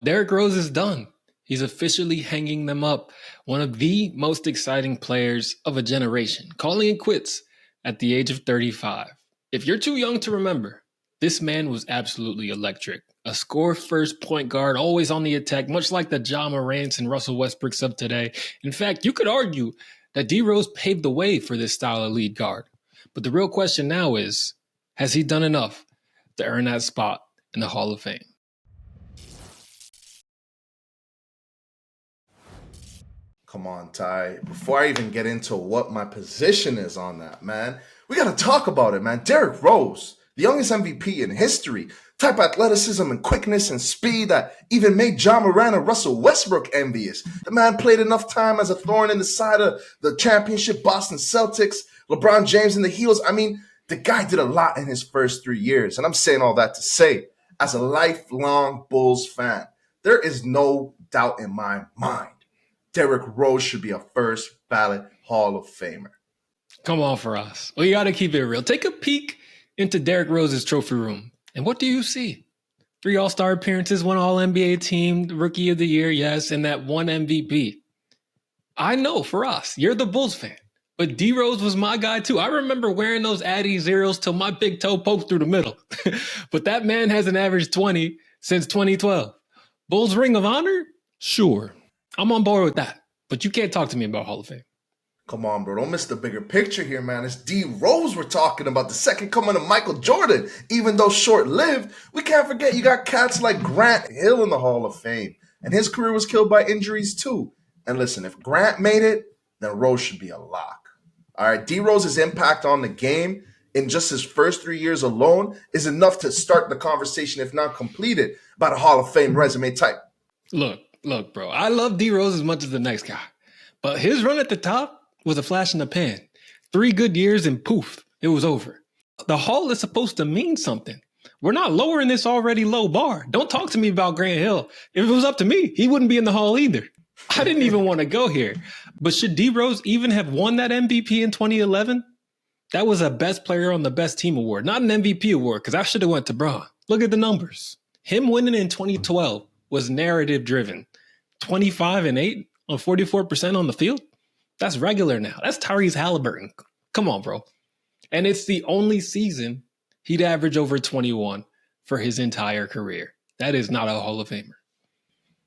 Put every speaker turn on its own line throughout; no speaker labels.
Derrick Rose is done. He's officially hanging them up. One of the most exciting players of a generation, calling it quits at the age of 35. If you're too young to remember, this man was absolutely electric. A score first point guard, always on the attack, much like the Ja Morants and Russell Westbrooks of today. In fact, you could argue that D Rose paved the way for this style of lead guard. But the real question now is, has he done enough to earn that spot in the Hall of Fame?
Come on, Ty. Before I even get into what my position is on that, man, we got to talk about it, man. Derrick Rose, the youngest MVP in history, type athleticism and quickness and speed that even made Ja Morant and Russell Westbrook envious. The man played enough time as a thorn in the side of the championship Boston Celtics, LeBron James in the heels. I mean, the guy did a lot in his first 3 years. And I'm saying all that to say, as a lifelong Bulls fan, there is no doubt in my mind Derrick Rose should be a first ballot Hall of Famer.
Come on, for us. We got to keep it real. Take a peek into Derrick Rose's trophy room. And what do you see? 3 All-Star appearances, 1 All-NBA team, Rookie of the Year, yes, and that 1 MVP. I know, for us, you're the Bulls fan. But D Rose was my guy too. I remember wearing those Addy Zeros till my big toe poked through the middle. But that man hasn't averaged 20 since 2012. Bulls Ring of Honor? Sure. I'm on board with that. But you can't talk to me about Hall of Fame.
Come on, bro. Don't miss the bigger picture here, man. It's D Rose we're talking about, the second coming of Michael Jordan. Even though short-lived, we can't forget you got cats like Grant Hill in the Hall of Fame. And his career was killed by injuries too. And listen, if Grant made it, then Rose should be a lock. All right, D Rose's impact on the game in just his first 3 years alone is enough to start the conversation, if not complete it, about a Hall of Fame resume type.
Look, bro. I love D Rose as much as the next guy. But his run at the top was a flash in the pan. 3 good years and poof, it was over. The Hall is supposed to mean something. We're not lowering this already low bar. Don't talk to me about Grant Hill. If it was up to me, he wouldn't be in the Hall either. I didn't even want to go here. But should D Rose even have won that MVP in 2011? That was a best player on the best team award, not an MVP award, because I should have went to Bron. Look at the numbers. Him winning in 2012 was narrative driven. 25 and 8 on 44% on the field? That's regular now. That's Tyrese Halliburton. Come on, bro. And it's the only season he'd average over 21 for his entire career. That is not a Hall of Famer.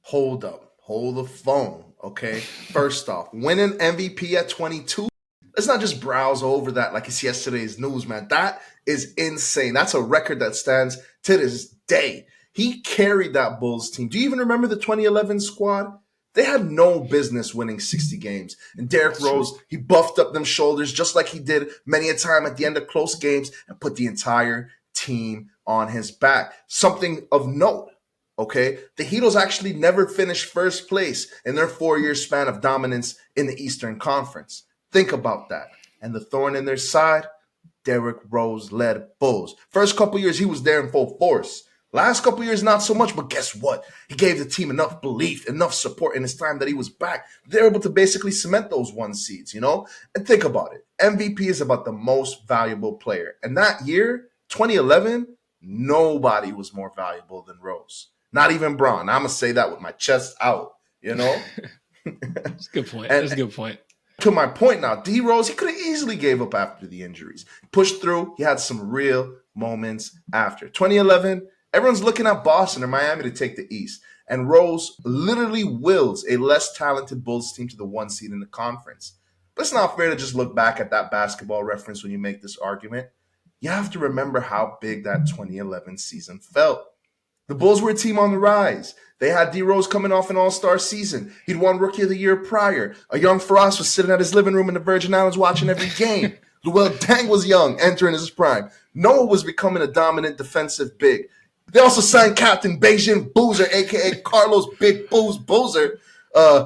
Hold up. Hold the phone, okay? First off, winning MVP at 22, let's not just browse over that like it's yesterday's news, man. That is insane. That's a record that stands to this day. He carried that Bulls team. Do you even remember the 2011 squad? They had no business winning 60 games. And Derrick Rose, he buffed up them shoulders just like he did many a time at the end of close games and put the entire team on his back. Something of note, okay? The Heatles actually never finished first place in their 4-year span of dominance in the Eastern Conference. Think about that. And the thorn in their side, Derrick Rose led Bulls. First couple years, he was there in full force. Last couple years, not so much, but guess what? He gave the team enough belief, enough support in his time that he was back. They're able to basically cement those 1 seeds, you know? And think about it. MVP is about the most valuable player. And that year, 2011, nobody was more valuable than Rose. Not even Bron. I'm going to say that with my chest out, you know?
That's a good point. That's a good point.
To my point now, D Rose, he could have easily gave up after the injuries. Pushed through. He had some real moments after. 2011, everyone's looking at Boston or Miami to take the East. And Rose literally wills a less talented Bulls team to the 1 seed in the conference. But it's not fair to just look back at that basketball reference when you make this argument. You have to remember how big that 2011 season felt. The Bulls were a team on the rise. They had D Rose coming off an all-star season. He'd won Rookie of the Year prior. A young Firas was sitting at his living room in the Virgin Islands watching every game. Luol Deng was young, entering his prime. Noah was becoming a dominant defensive big. They also signed Captain Beijing Boozer, a.k.a. Carlos Big Booze Boozer.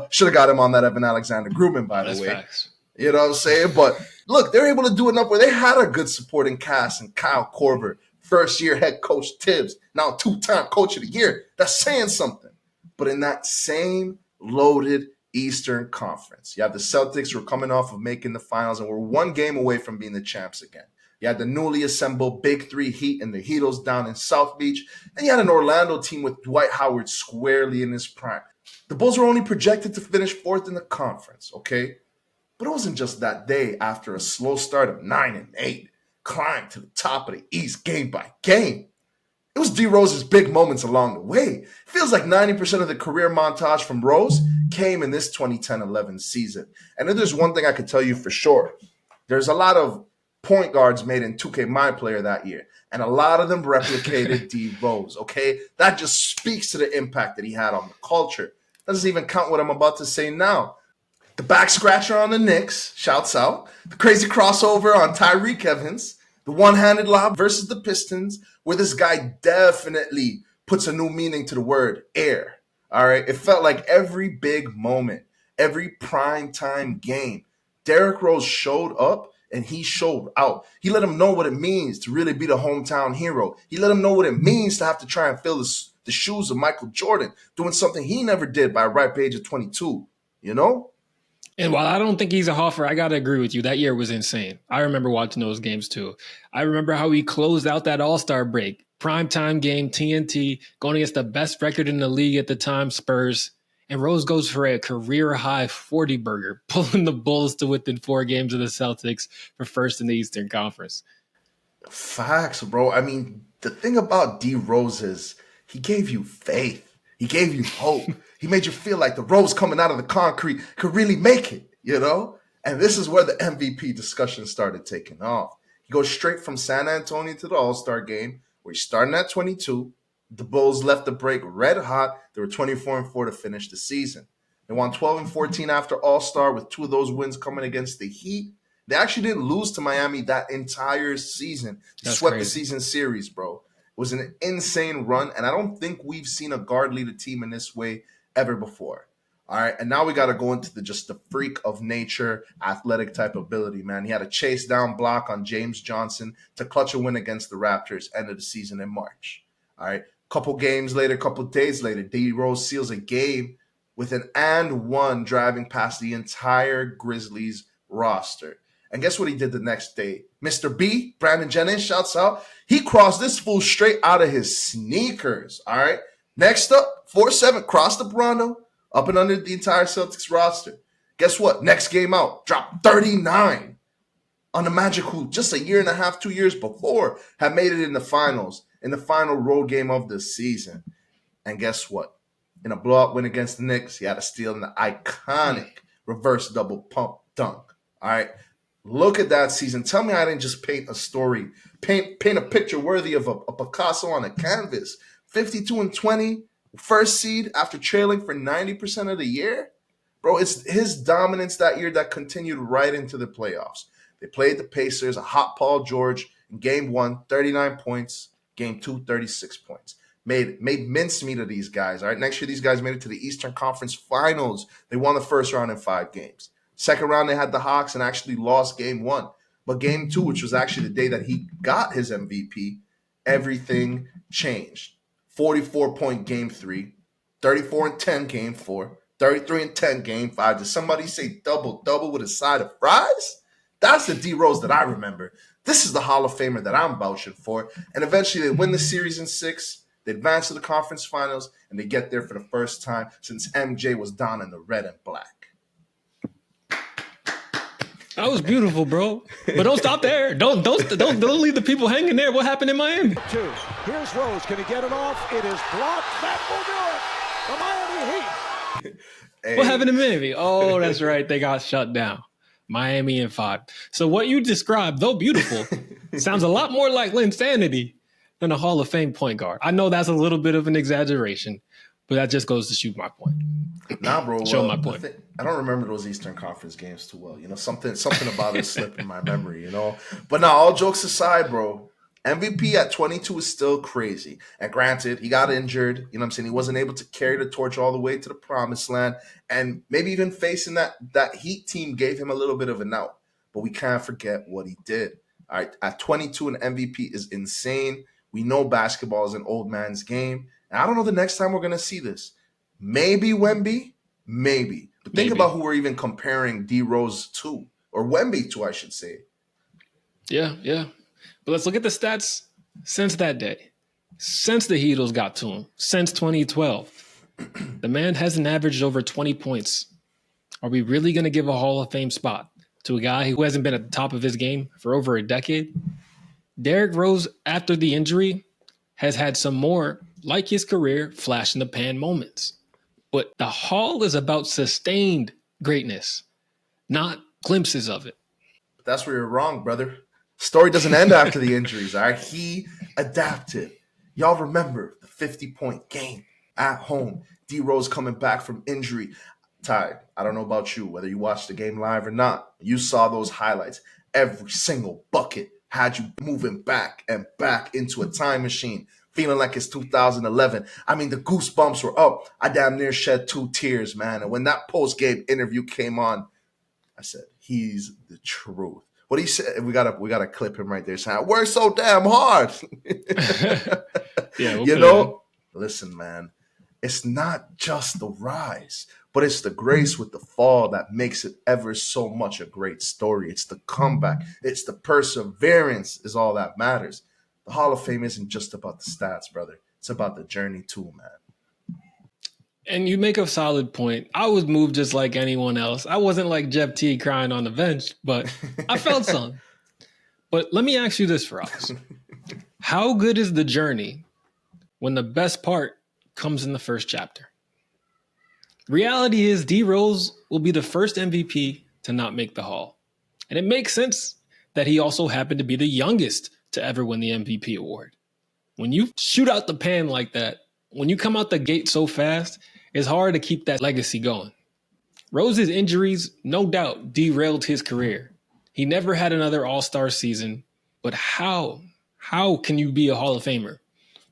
Should have got him on that Evan Alexander Grumman, by the way.
Facts.
You know what I'm saying? But look, they're able to do enough where they had a good supporting cast in Kyle Korver, first-year head coach Tibbs, now 2-time coach of the year. That's saying something. But in that same loaded Eastern Conference, you have the Celtics who are coming off of making the finals and we're 1 game away from being the champs again. You had the newly assembled Big Three Heat and the Heatles down in South Beach. And you had an Orlando team with Dwight Howard squarely in his prime. The Bulls were only projected to finish fourth in the conference, okay? But it wasn't just that day after a slow start of 9-8, climbed to the top of the East game by game. It was D Rose's big moments along the way. It feels like 90% of the career montage from Rose came in this 2010-11 season. And if there's one thing I could tell you for sure, there's a lot of point guards made in 2K My Player that year, and a lot of them replicated D Rose, okay? That just speaks to the impact that he had on the culture. That doesn't even count what I'm about to say now. The back scratcher on the Knicks, shouts out. The crazy crossover on Tyreek Evans. The one-handed lob versus the Pistons, where this guy definitely puts a new meaning to the word air. All right? It felt like every big moment, every prime time game, Derrick Rose showed up and he showed out. He let him know what it means to really be the hometown hero. He let him know what it means to have to try and fill the shoes of Michael Jordan, doing something he never did by a ripe age of 22, you know?
And while I don't think he's a Hoffer, I got to agree with you. That year was insane. I remember watching those games too. I remember how he closed out that All-Star break. Primetime game, TNT, going against the best record in the league at the time, Spurs. And Rose goes for a career-high 40-burger, pulling the Bulls to within 4 games of the Celtics for first in the Eastern Conference.
Facts, bro. I mean, the thing about D Rose is he gave you faith. He gave you hope. He made you feel like the Rose coming out of the concrete could really make it, you know? And this is where the MVP discussion started taking off. He goes straight from San Antonio to the All-Star game, where he's starting at 22. The Bulls left the break red hot. They were 24-4 to finish the season. They won 12-14 after All-Star, with 2 of those wins coming against the Heat. They actually didn't lose to Miami that entire season. They swept crazy. The season series, bro. It was an insane run, and I don't think we've seen a guard lead a team in this way ever before. All right, and now we got to go into the freak of nature, athletic type ability, man. He had a chase down block on James Johnson to clutch a win against the Raptors, end of the season in March. All right, couple days later, D Rose seals a game with an and one driving past the entire Grizzlies roster. And guess what he did the next day? Mr. B, Brandon Jennings, shouts out. He crossed this fool straight out of his sneakers, all right? Next up, 4-7, crossed the Rondo, up and under the entire Celtics roster. Guess what? Next game out, dropped 39 on the Magic, who just a year and a half, 2 years before, had made it in the finals, in the final road game of the season. And guess what? In a blowout win against the Knicks, he had a steal in the iconic reverse double pump dunk, all right? Look at that season. Tell me I didn't just paint a story, paint a picture worthy of a Picasso on a canvas. 52-20, first seed after trailing for 90% of the year. Bro, it's his dominance that year that continued right into the playoffs. They played the Pacers, a hot Paul George in game 1, 39 points, game 2, 36 points. Made mincemeat of these guys. All right, next year these guys made it to the Eastern Conference Finals. They won the first round in 5 games. Second round, they had the Hawks and actually lost game 1. But game 2, which was actually the day that he got his MVP, everything changed. 44-point game 3, 34-10 game 4, 33-10 game 5. Did somebody say double-double with a side of fries? That's the D Rose that I remember. This is the Hall of Famer that I'm vouching for. And eventually they win the series in 6. They advance to the conference finals, and they get there for the first time since MJ was down in the red and black.
That was beautiful, bro. But don't stop there. Don't leave the people hanging there. What happened in Miami?
2. Here's Rose. Can he get it off? It is blocked. That will do it. The Miami Heat.
Hey. What happened in Miami? Oh, that's right. They got shut down. Miami in 5. So what you described, though beautiful, sounds a lot more like Linsanity than a Hall of Fame point guard. I know that's a little bit of an exaggeration, but that just goes to shoot my point.
Nah, bro.
Show my point.
I don't remember those Eastern Conference games too well. You know, something about it slipped in my memory, you know. But now, all jokes aside, bro, MVP at 22 is still crazy. And granted, he got injured. You know what I'm saying? He wasn't able to carry the torch all the way to the promised land. And maybe even facing that Heat team gave him a little bit of an out. But we can't forget what he did. All right, at 22, an MVP is insane. We know basketball is an old man's game. And I don't know the next time we're going to see this. Maybe Wemby, maybe. But think about who we're even comparing D Rose to, or Wemby to, I should say.
Yeah. But let's look at the stats since that day. Since the Heatles got to him, since 2012, the man hasn't averaged over 20 points. Are we really going to give a Hall of Fame spot to a guy who hasn't been at the top of his game for over a decade? Derrick Rose, after the injury, has had some more, like his career, flash-in-the-pan moments. But the Hall is about sustained greatness, not glimpses of it.
That's where you're wrong, brother. Story doesn't end after the injuries, all right? He adapted. Y'all remember the 50-point game at home. D Rose coming back from injury. Ty, I don't know about you, whether you watched the game live or not. You saw those highlights. Every single bucket had you moving back and back into a time machine, feeling like it's 2011. I mean, the goosebumps were up. I damn near shed 2 tears, man. And when that post-game interview came on, I said, he's the truth. What he said, we gotta clip him right there saying, I work so damn hard.
Yeah, we'll
You know, listen, man, it's not just the rise, but it's the grace with the fall that makes it ever so much a great story. It's the comeback. It's the perseverance is all that matters. The Hall of Fame isn't just about the stats, brother. It's about the journey too, man.
And you make a solid point. I was moved just like anyone else. I wasn't like Jeff T crying on the bench, but I felt some. But let me ask you this, Firas. How good is the journey when the best part comes in the first chapter? Reality is D Rose will be the first MVP to not make the Hall. And it makes sense that he also happened to be the youngest to ever win the MVP award. When you shoot out the pan like that, when you come out the gate so fast, it's hard to keep that legacy going. Rose's injuries, no doubt, derailed his career. He never had another All-Star season, but how can you be a Hall of Famer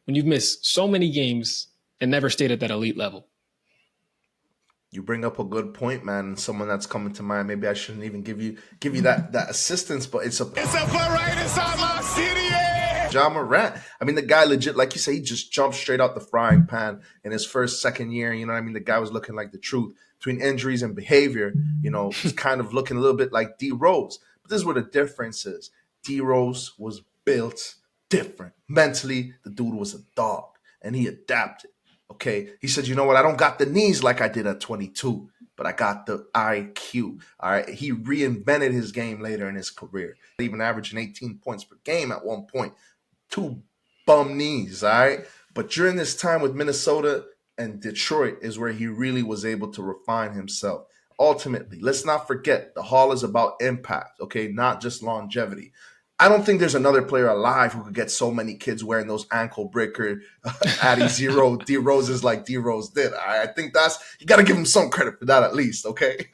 when you've missed so many games and never stayed at that elite level?
You bring up a good point, man. Someone that's coming to mind. Maybe I shouldn't even give you that assistance, but it's a parade inside my city. Ja Morant. I mean, the guy legit, like you say, he just jumped straight out the frying pan in his second year. You know what I mean? The guy was looking like the truth. Between injuries and behavior, you know, he's kind of looking a little bit like D Rose. But this is where the difference is. D Rose was built different. Mentally, the dude was a dog, and he adapted. Okay, he said, you know what? I don't got the knees like I did at 22, but I got the IQ. All right, he reinvented his game later in his career, even averaging 18 points per game at one point. 2 bum knees, all right? But during this time with Minnesota and Detroit is where he really was able to refine himself. Ultimately, let's not forget, the Hall is about impact, okay, not just longevity. I don't think there's another player alive who could get so many kids wearing those ankle breaker Addy Zero D Roses like D Rose did. I think you got to give him some credit for that at least, okay?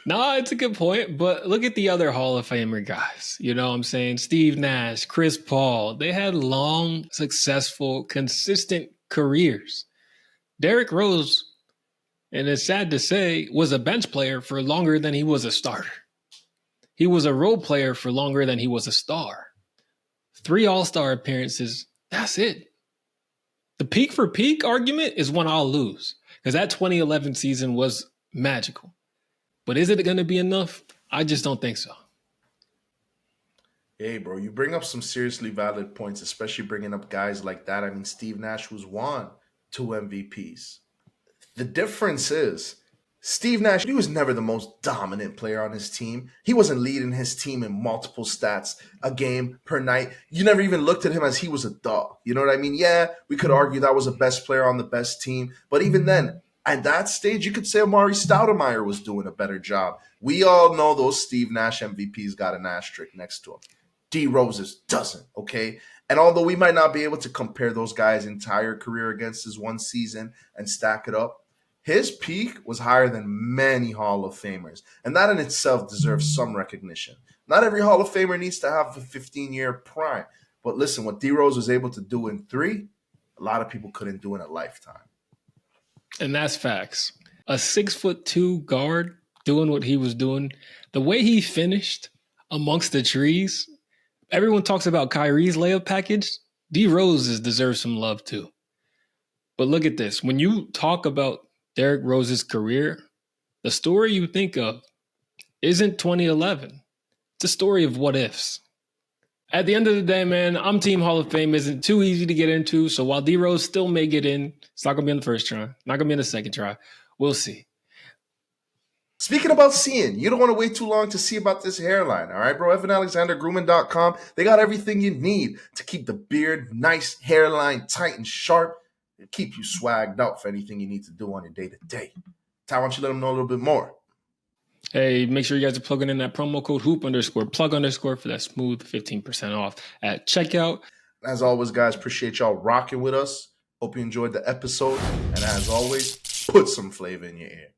No, it's a good point, but look at the other Hall of Famer guys. You know what I'm saying? Steve Nash, Chris Paul. They had long, successful, consistent careers. Derrick Rose, and it's sad to say, was a bench player for longer than he was a starter. He was a role player for longer than he was a star. 3 All-Star appearances, that's it. The peak for peak argument is one I'll lose, because that 2011 season was magical. But is it going to be enough? I just don't think so.
Hey, bro, you bring up some seriously valid points, especially bringing up guys like that. I mean, Steve Nash was 2 MVPs. The difference is, Steve Nash, he was never the most dominant player on his team. He wasn't leading his team in multiple stats a game per night. You never even looked at him as he was a dog. You know what I mean? Yeah, we could argue that was the best player on the best team. But even then, at that stage, you could say Amari Stoudemire was doing a better job. We all know those Steve Nash MVPs got an asterisk next to him. D Rose's doesn't, okay? And although we might not be able to compare those guys' entire career against his one season and stack it up, his peak was higher than many Hall of Famers. And that in itself deserves some recognition. Not every Hall of Famer needs to have a 15-year prime. But listen, what D Rose was able to do in 3, a lot of people couldn't do in a lifetime.
And that's facts. A 6'2" guard doing what he was doing, the way he finished amongst the trees. Everyone talks about Kyrie's layup package. D Rose deserves some love too. But look at this. When you talk about Derrick Rose's career, the story you think of isn't 2011. It's a story of what ifs. At the end of the day, man, I'm Team Hall of Fame isn't too easy to get into. So while D Rose still may get in, it's not going to be on the first try, not going to be on the second try. We'll see.
Speaking about seeing, you don't want to wait too long to see about this hairline, all right, bro? EvanAlexanderGrooming.com. They got everything you need to keep the beard nice, hairline tight and sharp, and keep you swagged out for anything you need to do on your day-to-day. Ty, why don't you let them know a little bit more?
Hey, make sure you guys are plugging in that promo code hoop_plug_ for that smooth 15% off at checkout.
As always, guys, appreciate y'all rocking with us. Hope you enjoyed the episode. And as always, put some flavor in your ear.